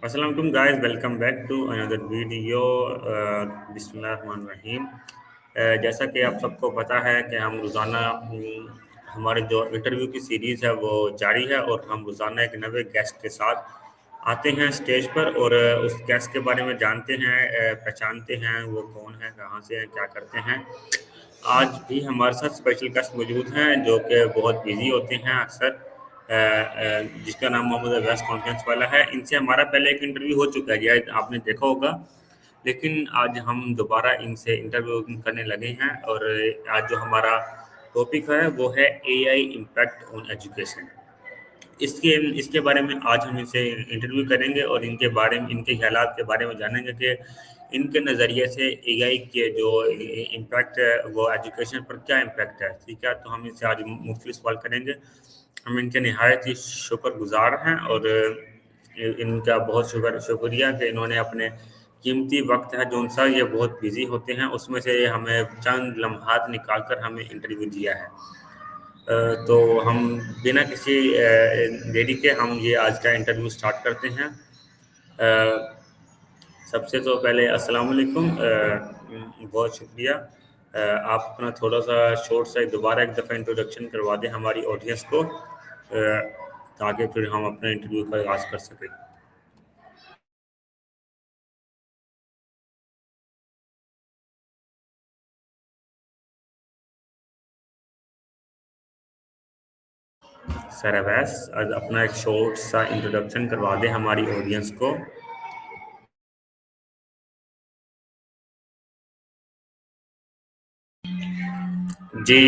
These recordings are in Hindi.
Assalamualaikum guys, welcome back to another video. बिस्मिल्लाहिर्रहमानिर्रहीम। जैसा कि आप सबको पता है कि हम रोज़ाना हमारे जो इंटरव्यू की सीरीज़ है वो जारी है और हम रोज़ाना एक नए गेस्ट के साथ आते हैं स्टेज पर और उस गेस्ट के बारे में जानते हैं, पहचानते हैं वो कौन है, कहाँ से हैं, क्या करते हैं। आज भी हमारे साथ स्पेशल गेस्ट मौजूद हैं जो कि बहुत बिजी होते हैं अक्सर, जिसका नाम मोहम्मद अवैस कॉन्फ्रेंस वाला है। इनसे हमारा पहले एक इंटरव्यू हो चुका है, ये आपने देखा होगा। लेकिन आज हम दोबारा इनसे इंटरव्यू करने लगे हैं और आज जो हमारा टॉपिक है वो है एआई इम्पैक्ट ऑन एजुकेशन। इसके इसके बारे में आज हम इनसे इंटरव्यू करेंगे और इनके बारे में, इनके ख्यालात के बारे में जानेंगे कि इनके नज़रिए से एआई के जो इम्पैक्ट है वो एजुकेशन पर क्या इम्पैक्ट है। ठीक है, तो हम इनसे आज मुख्तलिफ सवाल करेंगे। हम इनके नहायत ही शुक्रगुजार हैं और इनका बहुत शुक्रिया कि इन्होंने अपने कीमती वक्त है जो सा ये बहुत बिजी होते हैं उसमें से हमें चंद लम्हात निकाल कर हमें इंटरव्यू दिया है। तो हम बिना किसी देरी के हम ये आज का इंटरव्यू स्टार्ट करते हैं। सबसे तो पहले अस्सलाम वालेकुम, बहुत शुक्रिया। आप अपना थोड़ा सा शॉर्ट सा दोबारा एक दफ़ा इंट्रोडक्शन करवा दें हमारी ऑडियंस को, ताकि फिर हम अपना इंटरव्यू का आगाज़ कर सकें। सर अवैस, आज अपना एक शॉर्ट सा इंट्रोडक्शन करवा दें हमारी ऑडियंस को। जी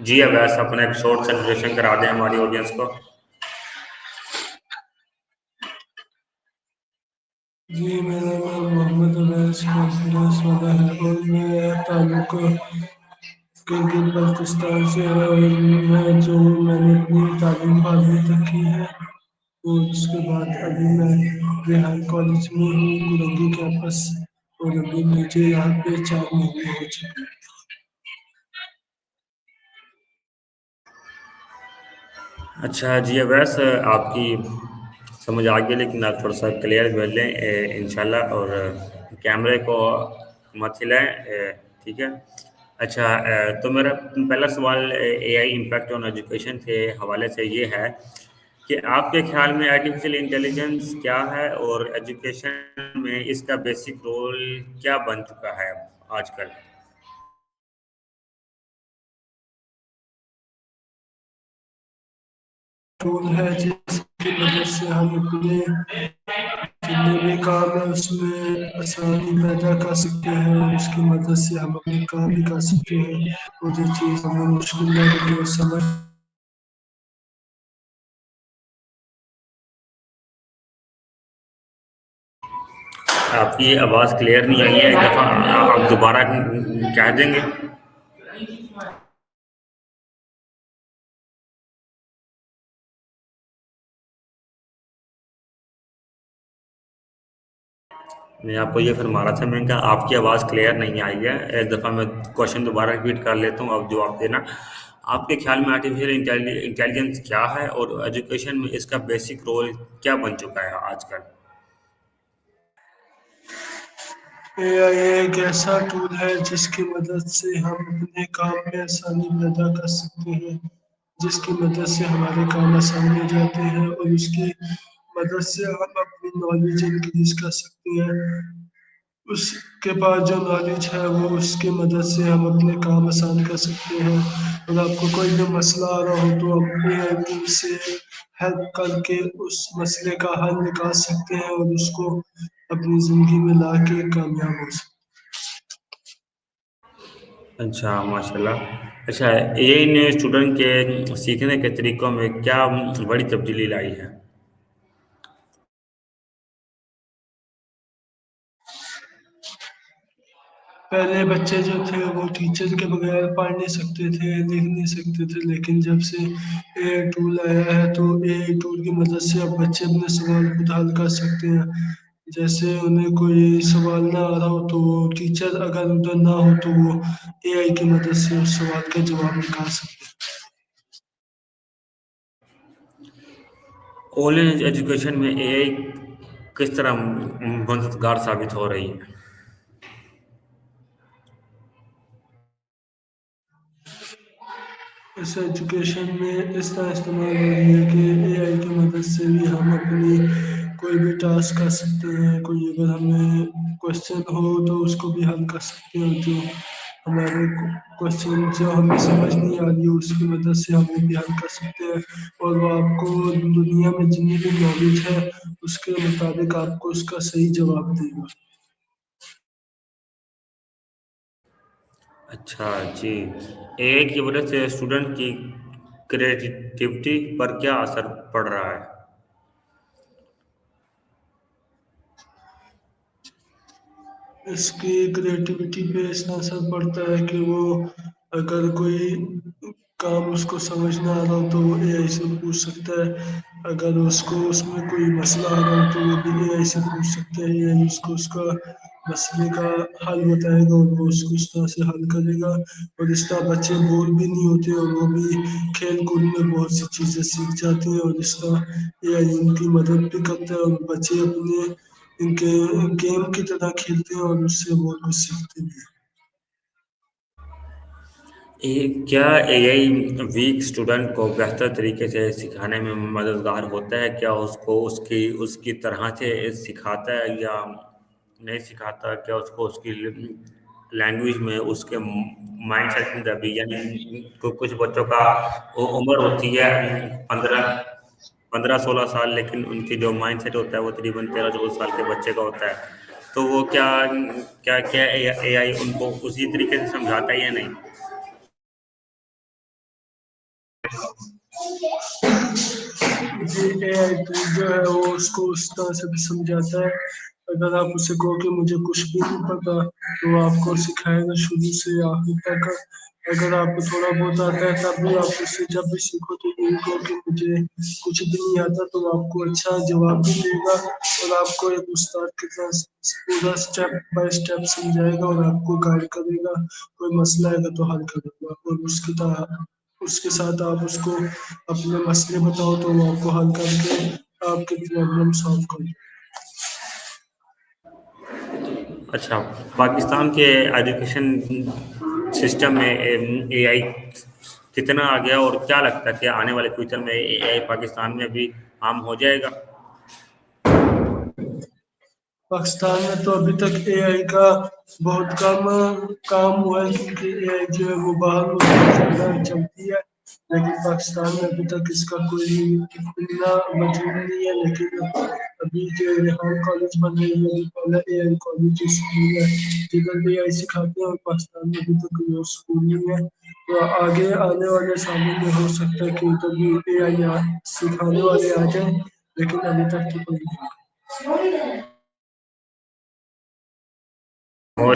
जी अवैस, अपना एक शॉर्ट सा इंट्रोडक्शन करा दें हमारी ऑडियंस को। जी, मेरा नाम मोहम्मद अवैस कॉन्फिडेंस वाला है और मैं ताल्लुक गिलगित बल्तिस्तान से है और मैंने अपनी तालीम 12वीं तक की है और उसके बाद अभी मैं रेहान कॉलेज में हूँ, गुरंगी कैंपस, और अभी मुझे यहाँ पे 4 महीने हो चुके हैं। अच्छा जी अवैस, आपकी समझ आ गई, लेकिन आप थोड़ा सा क्लियर कर लें इंशाल्लाह, और कैमरे को मत हिलाएं, ठीक है। अच्छा, तो मेरा पहला सवाल एआई इम्पैक्ट ऑन एजुकेशन के हवाले से ये है कि आपके ख्याल में आर्टिफिशियल इंटेलिजेंस क्या है और एजुकेशन में इसका बेसिक रोल क्या बन चुका है आजकल। टूल है जिसकी मदद से हम अपने जितने भी काम है उसमें आसानी पैदा कर सकते हैं और उसकी मदद से हम अपने काम भी कर सकते हैं और जो चीज़ हमें मुश्किल लगे वो समझ। आपकी आवाज़ क्लियर नहीं आई है, एक दफ़ा आप दोबारा कह देंगे। मैं आपको ये फरमा रहा था, मैंने कहा आपकी आवाज़ क्लियर नहीं आई है। एक दफ़ा मैं क्वेश्चन दोबारा रिपीट कर लेता हूँ, आप जवाब देना। आपके ख्याल में आर्टिफिशियल इंटेलिजेंस क्या है और एजुकेशन में इसका बेसिक रोल क्या बन चुका है आजकल। एआई एक ऐसा टूल है जिसकी मदद से हम अपने काम में आसानी पैदा कर सकते हैं, जिसकी मदद से हमारे काम आसान हो जाते हैं और उसकी मदद से हम अपनी नॉलेज इंक्रीज कर सकते हैं। उसके पास जो नॉलेज है वो उसकी मदद से हम अपने काम आसान कर सकते हैं। और आपको कोई भी मसला आ रहा हो तो आप एआई टूल से हेल्प करके उस मसले का हल निकाल सकते हैं और उसको अपनी ज़िंदगी में ला के कामयाब हो सकते अच्छा, माशाल्लाह। अच्छा, एआई ने स्टूडेंट के सीखने के तरीकों में क्या बड़ी तब्दीली लाई है। हैं। पहले बच्चे जो थे वो टीचर के बगैर पढ़ नहीं सकते थे, लिख नहीं सकते थे, लेकिन जब से एआई टूल आया है तो एआई टूल की मदद से अब बच्चे अपने सवाल खुद हल कर सकते हैं। जैसे उन्हें कोई सवाल ना आ रहा हो तो वो टीचर अगर उधर ना हो तो वो एआई की मदद से उस सवाल का जवाब निकाल सकते हैं। ऑनलाइन एजुकेशन में एआई किस तरह मददगार साबित हो रही है? इस एजुकेशन में इस तरह इस्तेमाल हो रही है कि एआई की मदद से भी हम अपनी कोई भी टास्क कर सकते हैं। कोई अगर हमें क्वेश्चन हो तो उसको भी हल कर सकते हैं। जो हमारे क्वेश्चन जो हमें समझ नहीं आ रही है उसकी मदद से हम वो भी हल कर सकते हैं। और वो आपको दुनिया में जितनी भी नॉलेज है उसके मुताबिक आपको उसका सही जवाब देगा। अच्छा जी। एआई की वजह से स्टूडेंट की क्रिएटिविटी पर क्या असर पड़ रहा है? इसकी क्रिएटिविटी पे इसका असर पड़ता है कि वो अगर कोई काम उसको समझ ना आ रहा हो तो वो एआई से पूछ सकता है। अगर उसको उसमें कोई मसला आ रहा हो तो वो भी एआई से पूछ सकता है। एआई उसको उसका मसले का हल बताएगा और वो उसको इस तरह से हल करेगा। और इस तरह बच्चे बोर भी नहीं होते और वो भी खेल कूद में बहुत सी चीज़ें सीख जाते हैं। और इस तरह एआई उनकी मदद भी करता है और बच्चे अपने इनके गेम की तरह खेलते हैं और उससे बहुत कुछ सीखते भी हैं। क्या एआई वीक स्टूडेंट को बेहतर तरीके से सिखाने में मददगार होता है? क्या उसको उसकी उसकी तरह से सिखाता है या नहीं सिखाता? क्या उसको उसकी लैंग्वेज में उसके माइंडसेट में भी, यानी कुछ बच्चों का उम्र होती है 15-16 साल, लेकिन उनकी जो माइंडसेट होता है वो तकरीबन 13-14 साल के बच्चे का होता है। तो वो क्या क्या क्या एआई उनको उसी तरीके से समझाता है या नहीं? जी एआई टूल जो है वो उसको उस तरह से भी समझाता है। अगर आप उसे कहो कि मुझे कुछ भी नहीं पता तो वो आपको सिखाएगा शुरू से आखिर तक। अगर आपको थोड़ा बहुत आता है तब भी आप उससे जब भी सीखो तो यही कहो कि मुझे कुछ भी नहीं आता तो वो आपको अच्छा जवाब भी देगा और आपको एक उस्ताद की तरह पूरा स्टेप बाय स्टेप समझाएगा और आपको गाइड करेगा। कोई मसला आएगा तो हल करेगा और उसके साथ आप उसको अपने मसले बताओ तो वो आपको हल करके आपके प्रॉब्लम सॉल्व कर देगा। अच्छा, पाकिस्तान के एजुकेशन सिस्टम में एआई कितना आ गया और क्या लगता है कि आने वाले फ्यूचर में एआई पाकिस्तान में भी आम हो जाएगा? पाकिस्तान में तो अभी तक एआई का बहुत कम काम हुआ है क्योंकि एआई जो है वो बाहर मुल्क में ज़्यादा चलती है। लेकिन पाकिस्तान में अभी तक इसका कोई इतना वजूद नहीं है। लेकिन अभी जो रेहान कॉलेज बन रही है अभी पहला एआई कॉलेज स्कूल है जिधर भी एआई सिखाते हैं और पाकिस्तान में अभी तक कोई स्कूल नहीं है। तो आगे आने वाले सालों में हो सकता है कि उधर भी एआई सिखाने वाले आ जाए लेकिन अभी तक तो कोई नहीं। और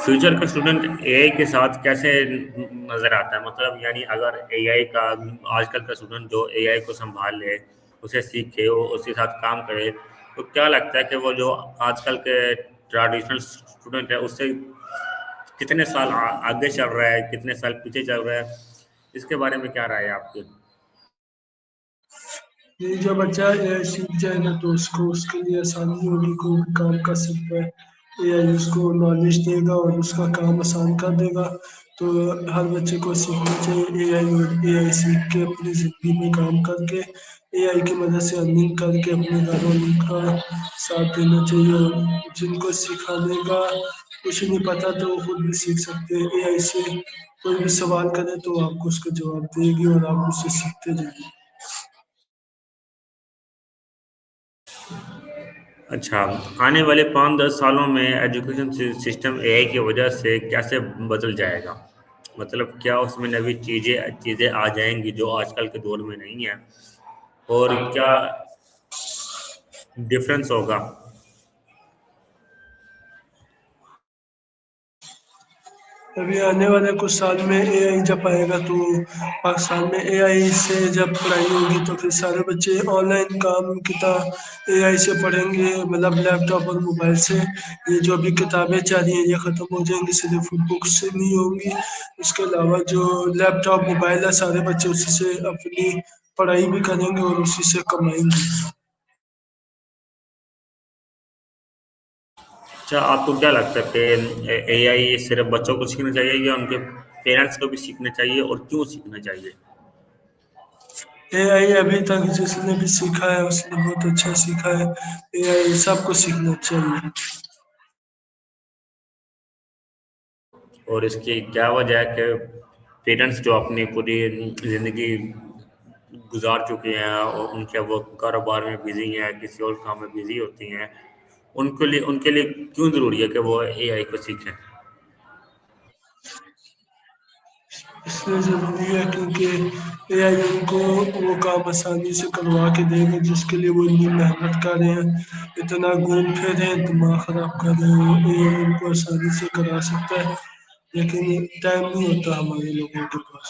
फ्यूचर का स्टूडेंट एआई के साथ कैसे नजर आता है? मतलब यानी अगर एआई का आजकल का स्टूडेंट जो एआई को संभाल ले, उसे सीखे, वो उसके साथ काम करे, तो क्या लगता है कि वो जो आजकल के ट्रेडिशनल स्टूडेंट है उससे कितने साल आगे चल रहा है, कितने साल पीछे चल रहा है? इसके बारे में क्या राय है आपकी? ये जो बच्चा एआई सीख जाएगा तो उसको उसके लिए आसानी होगी। कोई भी काम कर सकता है। एआई उसको नॉलेज देगा और उसका काम आसान कर देगा। तो हर बच्चे को सीखना चाहिए एआई और एआई सीख के अपनी ज़िंदगी में काम करके एआई की मदद से अर्निंग करके अपने घर वालों का साथ देना चाहिए। और जिनको सिखाने का कुछ नहीं पता तो वो खुद भी सीख सकते हैं एआई से। कोई भी सवाल करे तो आपको उसका जवाब देगी और आप उससे सीखते जाएंगे। अच्छा, आने वाले 5-10 सालों में एजुकेशन सिस्टम एआई की वजह से कैसे बदल जाएगा? मतलब क्या उसमें नई चीज़ें चीज़ें आ जाएंगी जो आजकल के दौर में नहीं है? और क्या डिफरेंस होगा? अभी आने वाले कुछ साल में एआई जब आएगा तो पाकिस्तान में एआई से जब पढ़ाई होगी तो फिर सारे बच्चे ऑनलाइन काम किताब एआई से पढ़ेंगे। मतलब लैपटॉप और मोबाइल से ये जो भी किताबें चल रही हैं ये ख़त्म हो जाएंगी सिर्फ बुक से नहीं होंगी। उसके अलावा जो लैपटॉप मोबाइल है सारे बच्चे उसी से अपनी पढ़ाई भी करेंगे और उसी से कमाएंगे। अच्छा, आपको क्या लगता है कि एआई सिर्फ बच्चों को सीखना चाहिए या उनके पेरेंट्स को भी सीखना चाहिए और क्यों सीखना चाहिए? एआई अभी तक जिसने भी सीखा है उसने बहुत अच्छा सीखा है। एआई सबको सीखना चाहिए। और इसकी क्या वजह है कि पेरेंट्स जो अपनी पूरी ज़िंदगी गुजार चुके हैं और उनके वो कारोबार में बिजी हैं, किसी और काम में बिजी होती हैं, उनके लिए क्यों ज़रूरी है कि वो एआई को सीखें? इसलिए ज़रूरी है क्योंकि एआई उनको वो काम आसानी से करवा के देगा जिसके लिए वो इतनी मेहनत कर रहे हैं, इतना घूम फिर रहे हैं, दिमाग ख़राब कर रहे हैं। एआई उनको आसानी से करा सकता है, लेकिन टाइम नहीं होता हमारे लोगों के पास।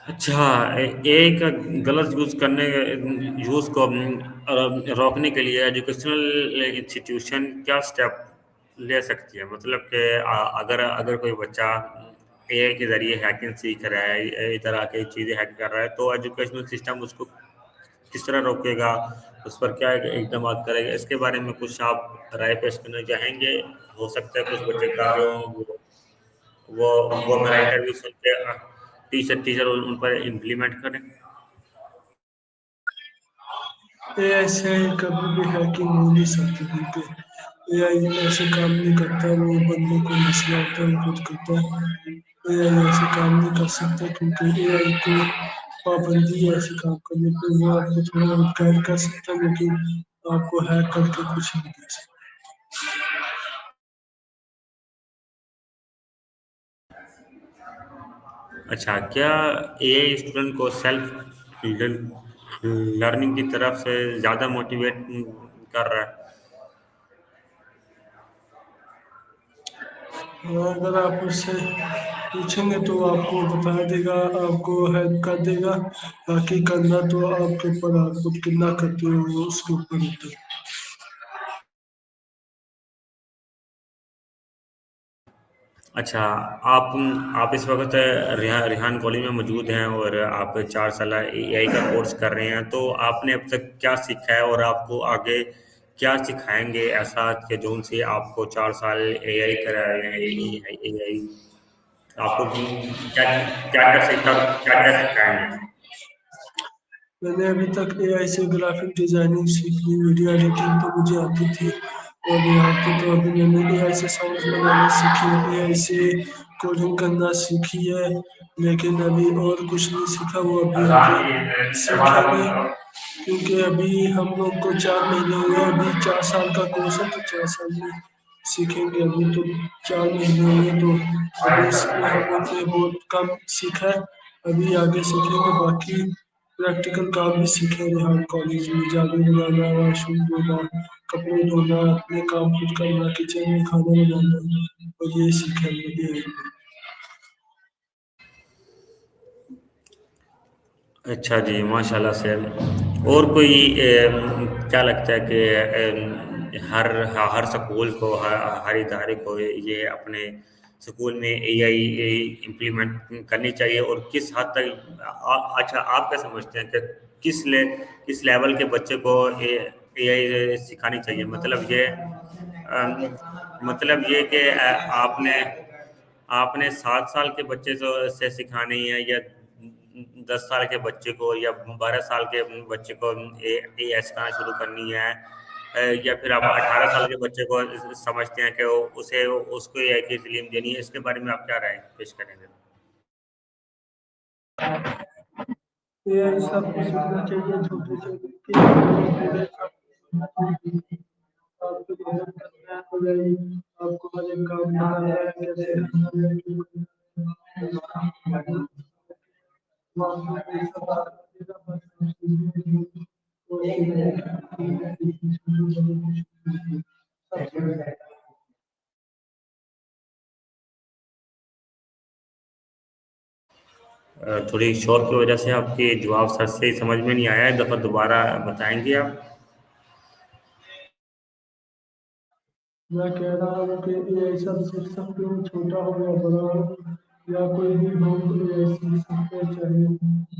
अच्छा, एआई का गलत यूज़ को रोकने के लिए एजुकेशनल इंस्टीट्यूशन क्या स्टेप ले सकती है? मतलब कि अगर अगर कोई बच्चा एआई के ज़रिए हैकिंग सीख रहा है, इस तरह की चीज़ें हैक कर रहा है, तो एजुकेशनल सिस्टम उसको किस तरह रोकेगा? उस पर क्या इक़दाम करेगा? इसके बारे में कुछ आप राय पेश करना चाहेंगे? हो सकता है कुछ बच्चे काबिल हों, वो वो मेरा इंटरव्यू सुन के टीचर टीचर उन पर इम्प्लीमेंट करें। एआई से कभी भी हैकिंग हो नहीं सकती क्योंकि एआई ऐसे काम नहीं करता। वो बंदे को मसला होता है वो खुद करता है। एआई ऐसे काम नहीं कर सकता क्योंकि एआई को पाबंदी है ऐसे काम करने पे। वो आपको थोड़ा गाइड कर सकता है लेकिन आपको हैक करके कुछ नहीं कर सकता। अच्छा, क्या एआई स्टूडेंट को सेल्फ लर्निंग की तरफ से ज़्यादा मोटिवेट कर रहा है? हाँ, अगर आप उससे पूछेंगे तो वो आपको बता देगा, आपको हेल्प कर देगा। बाकी करना तो आपके ऊपर, आप खुद कितना करते हो वो उसके ऊपर होता है। अच्छा, आप इस वक्त रेहान कॉलेज में मौजूद हैं और आप 4 साल एआई का कोर्स कर रहे हैं, तो आपने अब तक क्या सीखा है और आपको आगे क्या सिखाएंगे ऐसा कि जो उनसे आपको 4 साल एआई करा रहे हैं, एआई आपको क्या क्या क्या सीखा और क्या क्या सिखाएंगे? मैंने अभी तक एआई से ग्राफिक डिजाइनिंग सीख ली, वीडियो एडिटिंग तो मुझे आती थी। और यहाँ पे तो अभी मैंने एआई से साउंड बनाना सीखी है, एआई से कोडिंग करना सीखी है। लेकिन अभी और कुछ नहीं सीखा, वो अभी आगे सीखेंगे क्योंकि अभी हम लोग को 4 महीने हुए। अभी 4 साल का कोर्स है तो 4 साल में सीखेंगे। अभी तो 4 महीने हुए तो अभी इसमें हम लोग ने बहुत कम सीखा है। अभी आगे सीखेंगे। बाकी प्रैक्टिकल काम भी सीखे हैं हम कॉलेज में, झाड़ू लगाना, वाशरूम धोना, कपड़े धोना, अपने काम खुद करना, किचन में खाना बनाना, और ये सीखा है मैंने। अच्छा जी, माशाल्लाह से। और कोई क्या लगता है कि हर स्कूल को, हर इदारे को ये अपने स्कूल में एआई इम्प्लीमेंट करनी चाहिए और किस हद तक अच्छा, आप क्या समझते हैं कि किस लेवल के बच्चे को एआई सिखानी चाहिए? मतलब ये कि आपने आपने 7 साल के बच्चे से सिखानी है या 10 साल के बच्चे को या 12 साल के बच्चे को ए सिखाना शुरू करनी है, या फिर आप 18 साल के बच्चे को समझते हैं कि उसे उसको एआई की तालीम देनी है? इसके बारे में आप क्या राय पेश करेंगे? एआई सबको सीखना चाहिए, छोटे से लेके बड़े सब सीखना चाहिए। आपको मेहनत करना है तो एआई आपको हर एक काम बताता है कैसे करना है, क्यों करना है। वो आपको ये सब बता देगा, बस आप सीखिए और सीखिए। थोड़ी शोर की वजह से आपके जवाब सर से समझ में नहीं आया, एक दफ़ा दोबारा बताएंगे आप? मैं कह रहा हूँ कि एआई सब सीख सकते हो, छोटा हो या बड़ा हो या कोई भी हो, एआई सीख सकते हैं। चाहे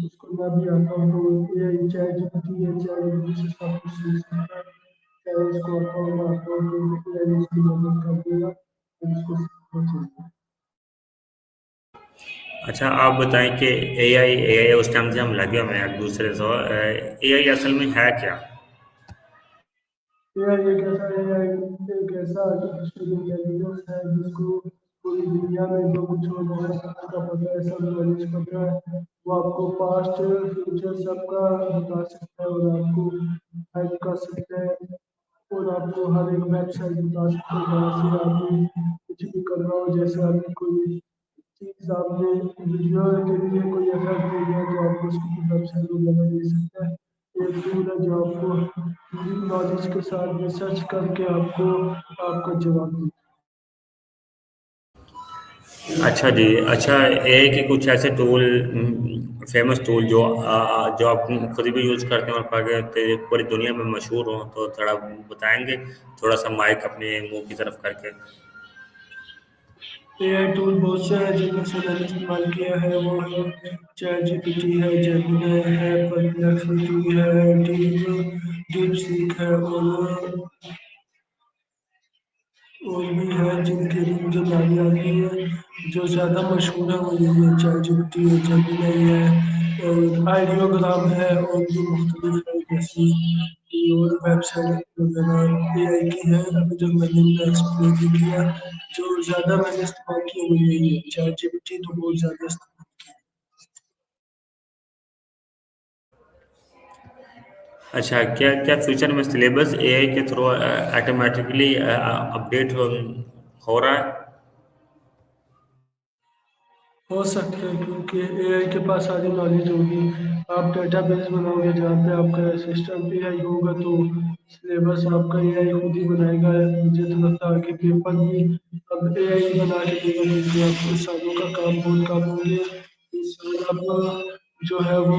उसको ना भी आता हो तो ये चैट जीपीटी है, चैट जीपीटी से सब कुछ सीख सकता है। चाहे उसको आता हो ना आता हो तो एआई उसकी मदद कर देगा और उसको सीखना चाहिए। अच्छा, आप बताएं कि एआई उस टाइम से हम लगे हुए हैं एक दूसरे से, एआई असल में है क्या? एक ऐसा आर्टिफिशियल इंटेलिजेंस है जिसको पूरी दुनिया में जो कुछ हो रहा है सबका पता है, सब नॉलेज पता है। वो आपको पास्ट फ्यूचर सबका बता सकता है और आपको हेल्प कर सकता है और आपको हर एक वेबसाइट बता सकते हैं जहाँ से आपने कुछ भी करना हो। जैसे आपने कोई चीज़ आपने वीडियो के लिए कोई इफेक्ट दे दिया तो आपको उसकी वेबसाइट वगैरह दे सकता है। एक टूल है जो आपको पूरी नॉलेज के साथ रिसर्च करके आपको आपका जवाब देता है। अच्छा जी, अच्छा, एआई के कुछ ऐसे टूल, फेमस टूल जो आप खुद भी यूज़ करते हैं और पूरी दुनिया में मशहूर हो, तो थोड़ा बताएंगे? थोड़ा सा माइक अपने मुंह की तरफ करके। एआई टूल बहुत से हैं जिनमें से मैंने इस्तेमाल किया है वो है चैट जीपीटी है, जेमिनी है, परप्लेक्सिटी है, डीप सीक है और भी है जिनके लिए मुझे नाम याद नहीं है। जो ज़्यादा मशहूर है वो यही है, चैट जीपीटी है, जेमिनी है और आइडियोग्राम है और भी मुख्तलिफ है जैसी और वेबसाइट वगैरह एआई की है। अभी जो मैंने एक्सप्लेन भी किया, जो ज़्यादा मैंने इस्तेमाल किया वो यही है, चैट जीपीटी तो बहुत ज़्यादा इस्तेमाल किया। अच्छा, क्या क्या फ्यूचर में सिलेबस एआई के थ्रू ऑटोमेटिकली अपडेट हो रहा है? हो सकता है क्योंकि एआई के पास सारी नॉलेज होगी। आप डेटाबेस बनाओगे जहाँ पे आपका सिस्टम एआई होगा तो सिलेबस आपका एआई खुद ही बनाएगा। मुझे तो लगता है कि पेपर भी अब एआई बना के देगा क्योंकि अब इंसानों का काम बहुत कम हो गया। इंसान अब जो है वो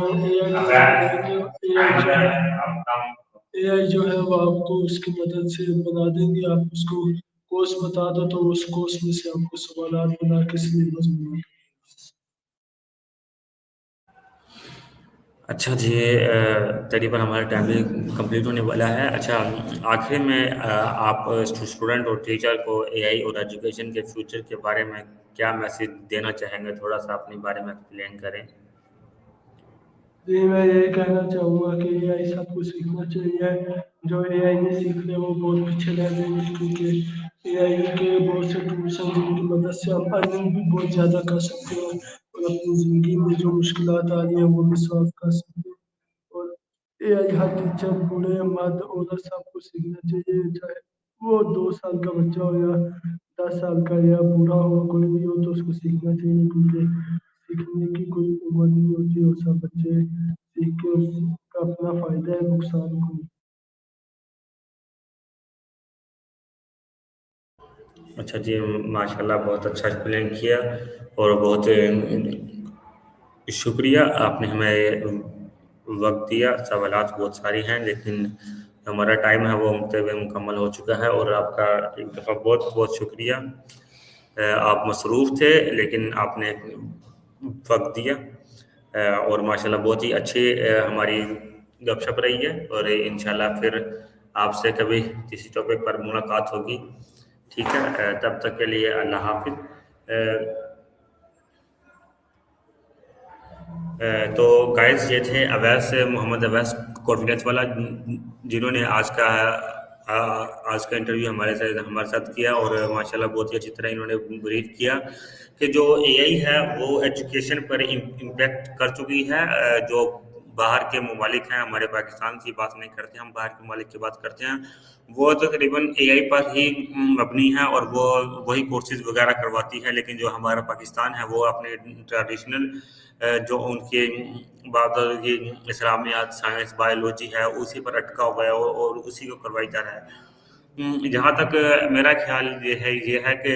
एआई जो है वो आपको उसकी मदद से बना देंगे। आप उसको कोर्स बता दो तो उस कोर्स में से आपको सवाल बना के सिलेबस बना के। अच्छा जी, तकरीबन हमारा टाइम भी कंप्लीट होने वाला है। अच्छा, आखिर में आप स्टूडेंट और टीचर को एआई और एजुकेशन के फ्यूचर के बारे में क्या मैसेज देना चाहेंगे? थोड़ा सा अपने बारे में एक्सप्लेन करें। जी मैं यही कहना चाहूँगा कि एआई सबको सीखना चाहिए। जो एआई नहीं सीख रहे वो बहुत पीछे रह जाएंगे क्योंकि एआई के बहुत से टूल्स हैं जिनकी मदद से हम अर्निंग भी बहुत ज़्यादा कर सकते हैं और अपनी ज़िंदगी में जो मुश्किलात आ रही हैं वो भी सॉल्व कर सकते हैं। और एआई हर टीचर बूढ़े मर्द औरत सबको सीखना चाहिए, चाहे वो 2 साल का बच्चा हो या 10 साल का या बूढ़ा हो, कोई भी हो तो उसको सीखना चाहिए क्योंकि सीखने की कोई उम्र नहीं होती और सब बच्चे सीख के उसका अपना फायदा है, नुकसान को। अच्छा जी, माशाल्लाह, बहुत अच्छा एक्सप्लेन किया और बहुत शुक्रिया, आपने हमें वक्त दिया। सवालात बहुत सारी हैं लेकिन हमारा टाइम है वो मुकम्मल हो चुका है, और आपका एक दफ़ा बहुत बहुत शुक्रिया। आप मसरूफ़ थे लेकिन आपने वक्त दिया, और माशाल्लाह बहुत ही अच्छी हमारी गपशप रही है, और इंशाल्लाह फिर आपसे कभी किसी टॉपिक पर मुलाकात होगी। ठीक है, तब तक के लिए अल्लाह हाफिज़। तो गाइस, ये थे अवैस, मोहम्मद अवैस, कॉन्फिडेंस वाला, जिन्होंने आज का इंटरव्यू हमारे साथ किया, और माशाल्लाह बहुत ही अच्छी तरह इन्होंने ब्रीफ किया कि जो एआई है वो एजुकेशन पर इम्पैक्ट कर चुकी है। जो बाहर के ममालिक हैं, हमारे पाकिस्तान की बात नहीं करते, हम बाहर के ममालिक की बात करते हैं, वो तो तकरीबन एआई पर ही मबनी है और वो वही कोर्सेज वगैरह करवाती है। लेकिन जो हमारा पाकिस्तान है वो अपने ट्रेडिशनल, जो उनके बाद ये इस्लामियात, साइंस, बायोलॉजी है, उसी पर अटका हुआ है और उसी को करवाई जा रहा है। जहाँ तक मेरा ख्याल ये है कि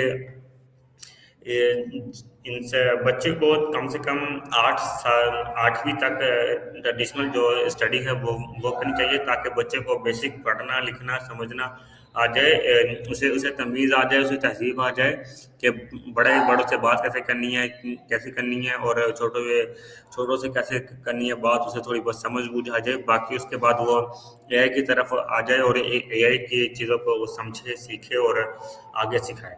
इनसे बच्चे को कम से कम 8 साल, 8वीं तक ट्रेडिशनल जो स्टडी है वो करनी चाहिए, ताकि बच्चे को बेसिक पढ़ना लिखना समझना आ जाए, उसे उसे तमीज़ आ जाए, उसे तहजीब आ जाए कि बड़े बड़ों से बात कैसे करनी है, कैसे करनी है, और छोटों से कैसे करनी है बात, उसे थोड़ी बहुत समझ बूझ आ जाए। बाकी उसके बाद वो एआई की तरफ आ जाए और एआई की चीज़ों को वो समझे, सीखे और आगे सिखाए।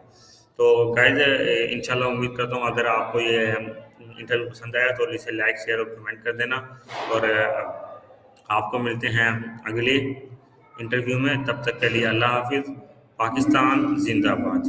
तो गाइज इंशाल्लाह उम्मीद करता हूँ अगर आपको ये इंटरव्यू पसंद आया तो इसे लाइक शेयर और कमेंट कर देना। और आपको मिलते हैं अगले इंटरव्यू में, तब तक के लिए अल्लाह हाफिज़। पाकिस्तान जिंदाबाद।